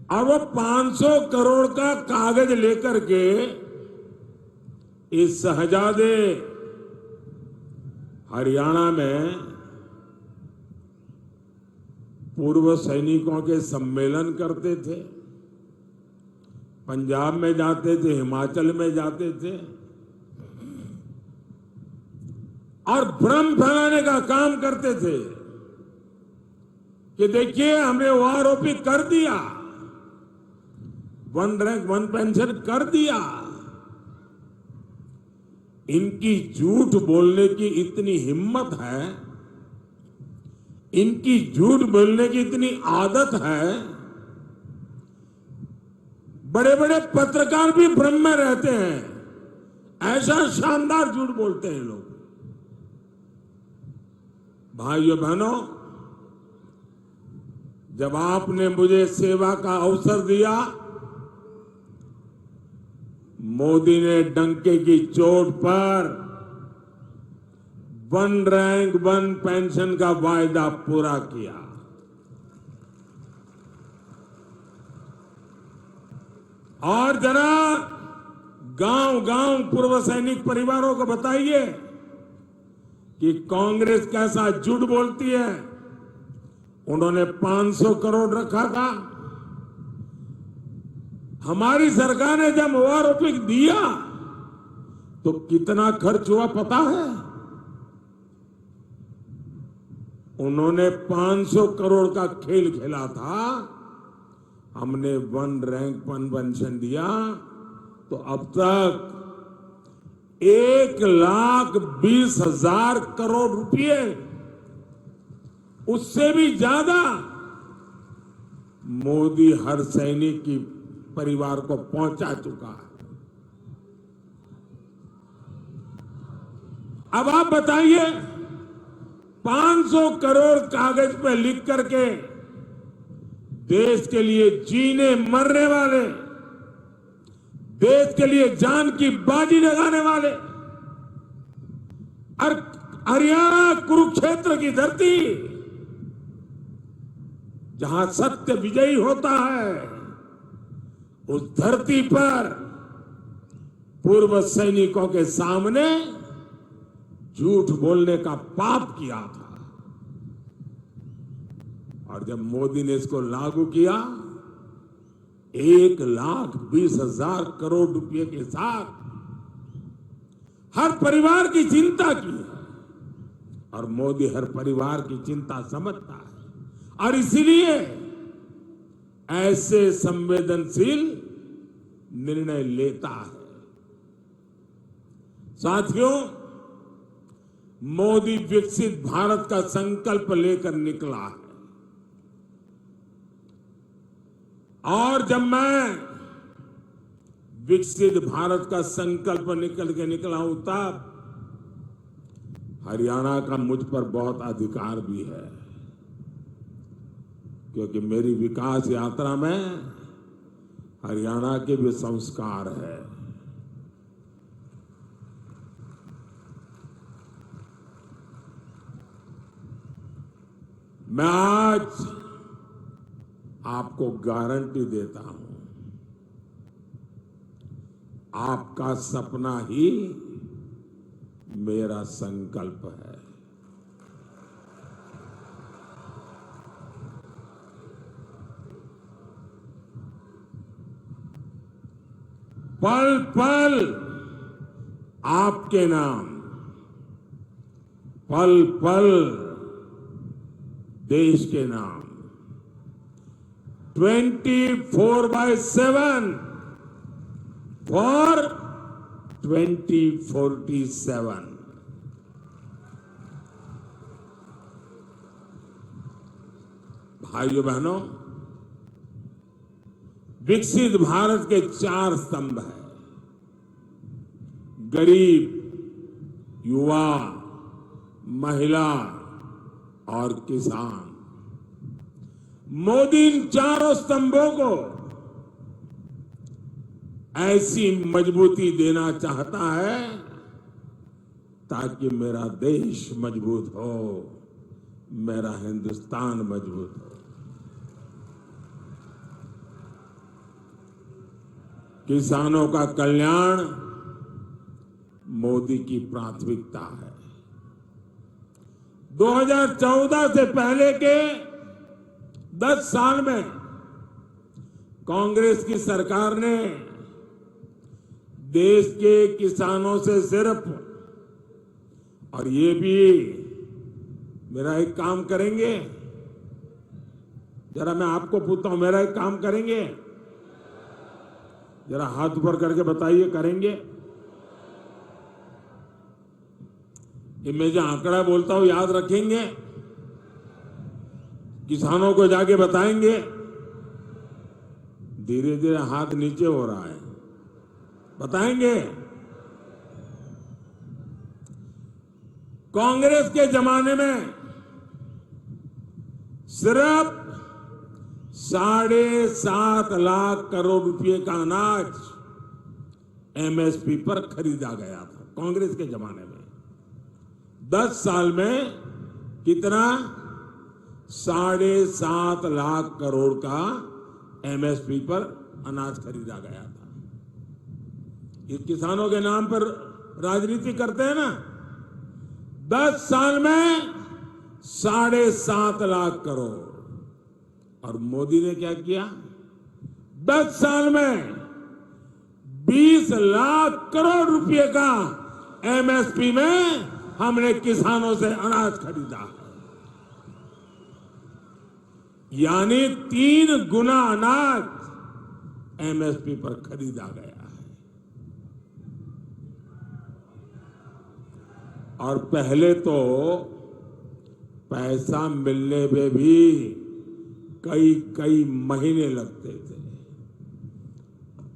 और वो 500 करोड़ का कागज लेकर के इस शहजादे हरियाणा में पूर्व सैनिकों के सम्मेलन करते थे, पंजाब में जाते थे, हिमाचल में जाते थे और भ्रम फैलाने का काम करते थे कि देखिए हमने वो आरोपित कर दिया, 1 रैंक 1 पेंशन कर दिया। इनकी झूठ बोलने की इतनी हिम्मत है, इनकी झूठ बोलने की इतनी आदत है, बड़े बड़े पत्रकार भी भ्रम में रहते हैं, ऐसा शानदार झूठ बोलते हैं लोग। भाइयों बहनों, जब आपने मुझे सेवा का अवसर दिया, मोदी ने डंके की चोट पर 1 रैंक 1 पेंशन का वायदा पूरा किया। और जरा गांव-गांव पूर्व सैनिक परिवारों को बताइए कि कांग्रेस कैसा झूठ बोलती है। उन्होंने 500 करोड़ रखा था, हमारी सरकार ने जब ओआरओपी दिया तो कितना खर्च हुआ पता है? उन्होंने 500 करोड़ का खेल खेला था, हमने 1 रैंक 1 पेंशन दिया, तो अब तक 1,20,000 करोड़ रुपए, उससे भी ज्यादा मोदी हर सैनिक की परिवार को पहुंचा चुका है। अब आप बताइए, 500 करोड़ कागज पे लिख करके देश के लिए जीने मरने वाले, देश के लिए जान की बाजी लगाने वाले, और हरियाणा कुरुक्षेत्र की धरती जहां सत्य विजयी होता है, उस धरती पर पूर्व सैनिकों के सामने झूठ बोलने का पाप किया था। और जब मोदी ने इसको लागू किया, 1,20,000 करोड़ रुपए के साथ हर परिवार की चिंता की है, और मोदी हर परिवार की चिंता समझता है, और इसीलिए ऐसे संवेदनशील निर्णय लेता है। साथियों, मोदी विकसित भारत का संकल्प लेकर निकला है, और जब मैं विकसित भारत का संकल्प निकल के निकला हूं, तब हरियाणा का मुझ पर बहुत अधिकार भी है, क्योंकि मेरी विकास यात्रा में हरियाणा के भी संस्कार है। मैं आज आपको गारंटी देता हूं, आपका सपना ही मेरा संकल्प है। पल पल आपके नाम, पल पल देश के नाम, 24/7 फॉर 2047। भाइयों बहनों, विकसित भारत के 4 स्तंभ हैं: गरीब, युवा, महिला और किसान। मोदी इन 4 स्तंभों को ऐसी मजबूती देना चाहता है ताकि मेरा देश मजबूत हो, मेरा हिंदुस्तान मजबूत हो। किसानों का कल्याण मोदी की प्राथमिकता है। 2014 से पहले के 10 साल में कांग्रेस की सरकार ने देश के किसानों से सिर्फ, और ये भी मेरा एक काम करेंगे, जरा मैं आपको पूछता हूं, मेरा एक काम करेंगे? जरा हाथ ऊपर करके बताइए, करेंगे? ये मैं जो आंकड़ा बोलता हूं याद रखेंगे? किसानों को जाके बताएंगे? धीरे धीरे हाथ नीचे हो रहा है, बताएंगे? कांग्रेस के जमाने में सिर्फ 7.5 लाख करोड़ रुपए का अनाज एमएसपी पर खरीदा गया था कांग्रेस के जमाने में। 10 साल में कितना? 7.5 लाख करोड़ का एमएसपी पर अनाज खरीदा गया था। ये किसानों के नाम पर राजनीति करते हैं ना। 10 साल में 7.5 लाख करोड़। और मोदी ने क्या किया? 10 साल में 20 लाख करोड़ रुपए का एमएसपी में हमने किसानों से अनाज खरीदा है। यानी 3 गुना अनाज एमएसपी पर खरीदा गया है। और पहले तो पैसा मिलने में भी कई महीने लगते थे।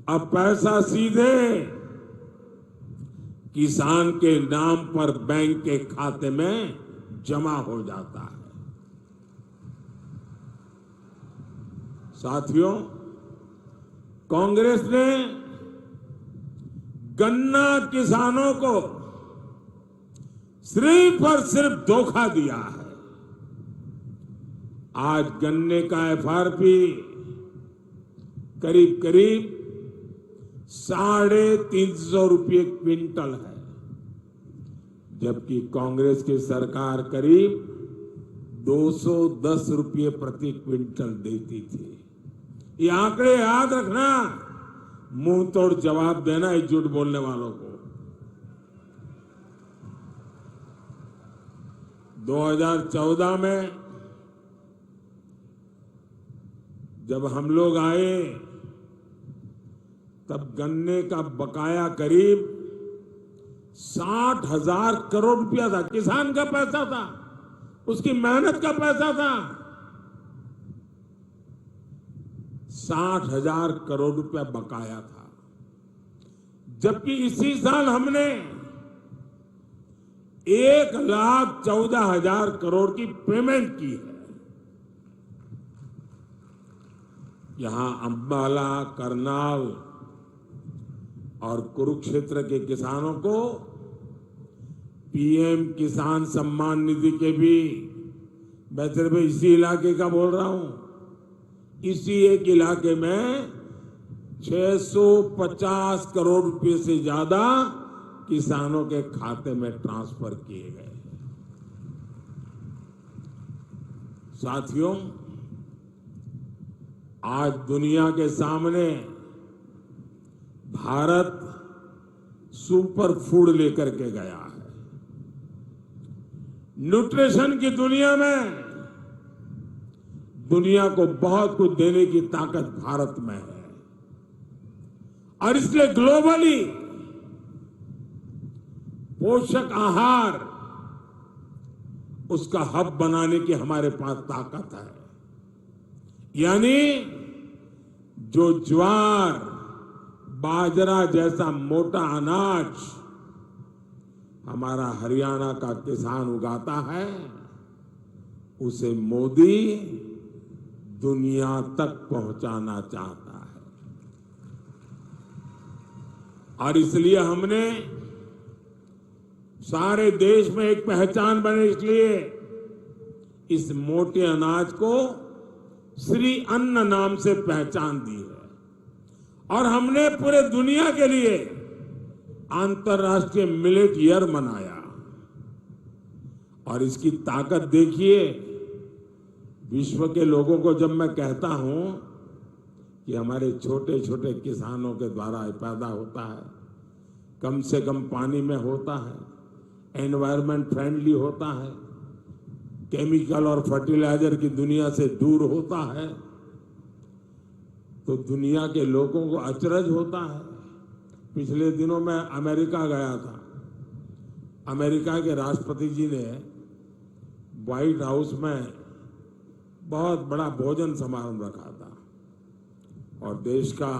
अब पैसा सीधे किसान के नाम पर बैंक के खाते में जमा हो जाता है। साथियों, कांग्रेस ने गन्ना किसानों को सिर्फ और सिर्फ धोखा दिया है। आज गन्ने का एफआरपी करीब करीब 350 रुपये क्विंटल है, जबकि कांग्रेस की सरकार करीब 210 रुपये प्रति क्विंटल देती थी। ये आंकड़े याद रखना, मुंह तोड़ जवाब देना इस झूठ बोलने वालों को। 2014 में जब हम लोग आए तब गन्ने का बकाया करीब 60,000 करोड़ रुपया था। किसान का पैसा था, उसकी मेहनत का पैसा था। 60,000 करोड़ रुपया बकाया था, जबकि इसी साल हमने 1,14,000 करोड़ की पेमेंट की है। यहां अंबाला, करनाल और कुरुक्षेत्र के किसानों को पीएम किसान सम्मान निधि के भी, मैं सिर्फ इसी इलाके का बोल रहा हूं, इसी एक इलाके में 650 करोड़ रुपए से ज्यादा किसानों के खाते में ट्रांसफर किए गए। साथियों, आज दुनिया के सामने भारत सुपर फूड लेकर के गया है। न्यूट्रिशन की दुनिया में दुनिया को बहुत कुछ देने की ताकत भारत में है, और इसलिए ग्लोबली पोषक आहार उसका हब बनाने की हमारे पास ताकत है। यानी जो ज्वार, बाजरा जैसा मोटा अनाज हमारा हरियाणा का किसान उगाता है, उसे मोदी दुनिया तक पहुंचाना चाहता है। और इसलिए हमने सारे देश में एक पहचान बने, इसलिए इस मोटे अनाज को श्री अन्न नाम से पहचान दी है। और हमने पूरे दुनिया के लिए अंतर्राष्ट्रीय मिलेट ईयर मनाया। और इसकी ताकत देखिए, विश्व के लोगों को जब मैं कहता हूं कि हमारे छोटे छोटे किसानों के द्वारा पैदा होता है, कम से कम पानी में होता है, एनवायरमेंट फ्रेंडली होता है, केमिकल और फर्टिलाइजर की दुनिया से दूर होता है, तो दुनिया के लोगों को अचरज होता है। पिछले दिनों मैं अमेरिका गया था। अमेरिका के राष्ट्रपति जी ने व्हाइट हाउस में बहुत बड़ा भोजन समारोह रखा था और देश का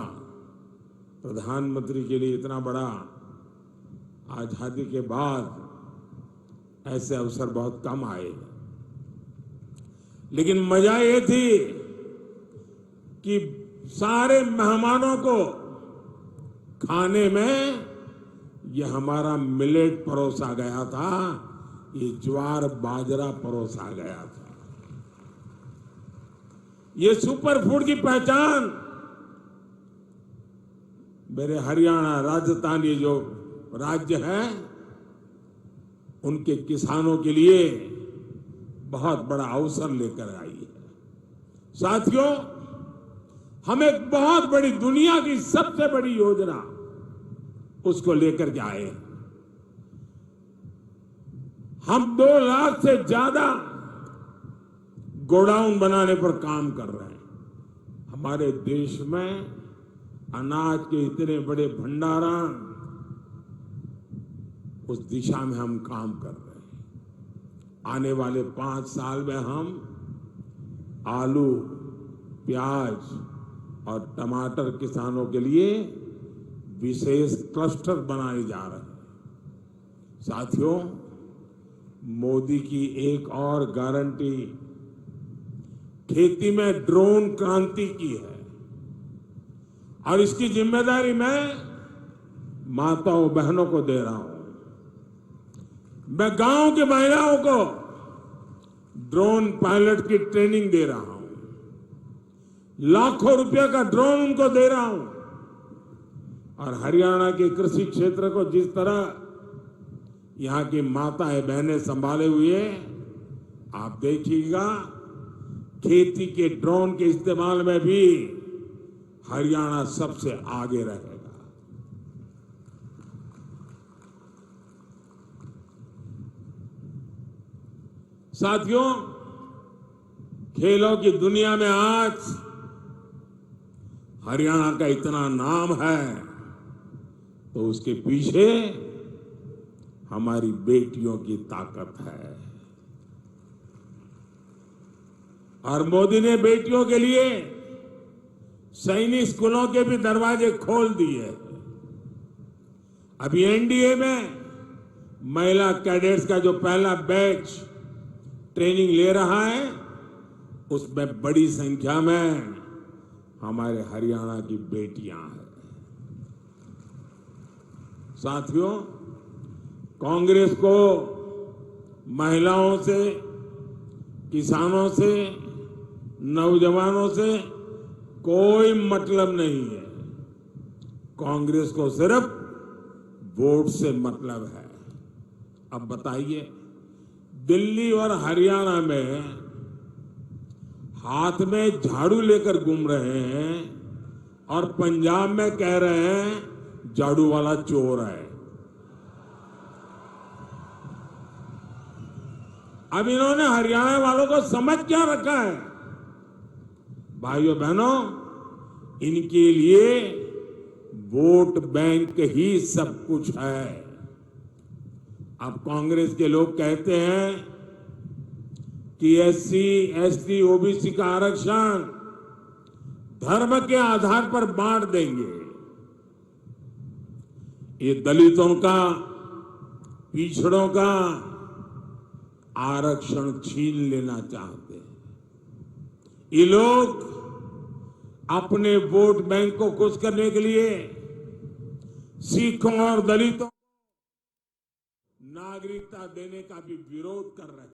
प्रधानमंत्री के लिए इतना बड़ा आजादी के बाद ऐसे अवसर बहुत कम आए। लेकिन मजा ये थी कि सारे मेहमानों को खाने में ये हमारा मिलेट परोसा गया था, ये ज्वार बाजरा परोसा गया था। ये सुपर फूड की पहचान मेरे हरियाणा, राजस्थान, ये जो राज्य है, उनके किसानों के लिए बहुत बड़ा अवसर लेकर आई है। साथियों, हम एक बहुत बड़ी, दुनिया की सबसे बड़ी योजना उसको लेकर के आए। हम 2 लाख से ज्यादा गोडाउन बनाने पर काम कर रहे हैं। हमारे देश में अनाज के इतने बड़े भंडारण, उस दिशा में हम काम कर रहे हैं। आने वाले 5 साल में हम आलू, प्याज और टमाटर किसानों के लिए विशेष क्लस्टर बनाए जा रहे हैं। साथियों, मोदी की एक और गारंटी खेती में ड्रोन क्रांति की है और इसकी जिम्मेदारी मैं माताओं बहनों को दे रहा हूं। मैं गांव की महिलाओं को ड्रोन पायलट की ट्रेनिंग दे रहा हूं। लाखों रुपए का ड्रोन उनको दे रहा हूं। और हरियाणा के कृषि क्षेत्र को जिस तरह यहां की माताएं बहनें संभाले हुए, आप देखिएगा खेती के ड्रोन के इस्तेमाल में भी हरियाणा सबसे आगे रहेगा। साथियों, खेलों की दुनिया में आज हरियाणा का इतना नाम है, तो उसके पीछे हमारी बेटियों की ताकत है। और मोदी ने बेटियों के लिए सैनिक स्कूलों के भी दरवाजे खोल दिए। अभी एनडीए में महिला कैडेट्स का जो पहला बैच ट्रेनिंग ले रहा है, उसमें बड़ी संख्या में हमारे हरियाणा की बेटियां हैं। साथियों, कांग्रेस को महिलाओं से, किसानों से, नौजवानों से कोई मतलब नहीं है। कांग्रेस को सिर्फ वोट से मतलब है। अब बताइए, दिल्ली और हरियाणा में हाथ में झाड़ू लेकर घूम रहे हैं और पंजाब में कह रहे हैं झाड़ू वाला चोर है। अब इन्होंने हरियाणा वालों को समझ क्या रखा है? भाइयों बहनों, इनके लिए वोट बैंक ही सब कुछ है। अब कांग्रेस के लोग कहते हैं कि एससी, एसटी, ओबीसी का आरक्षण धर्म के आधार पर बांट देंगे। ये दलितों का, पिछड़ों का आरक्षण छीन लेना चाहते हैं। ये लोग अपने वोट बैंक को खुश करने के लिए सिखों और दलितों को नागरिकता देने का भी विरोध कर रहे हैं।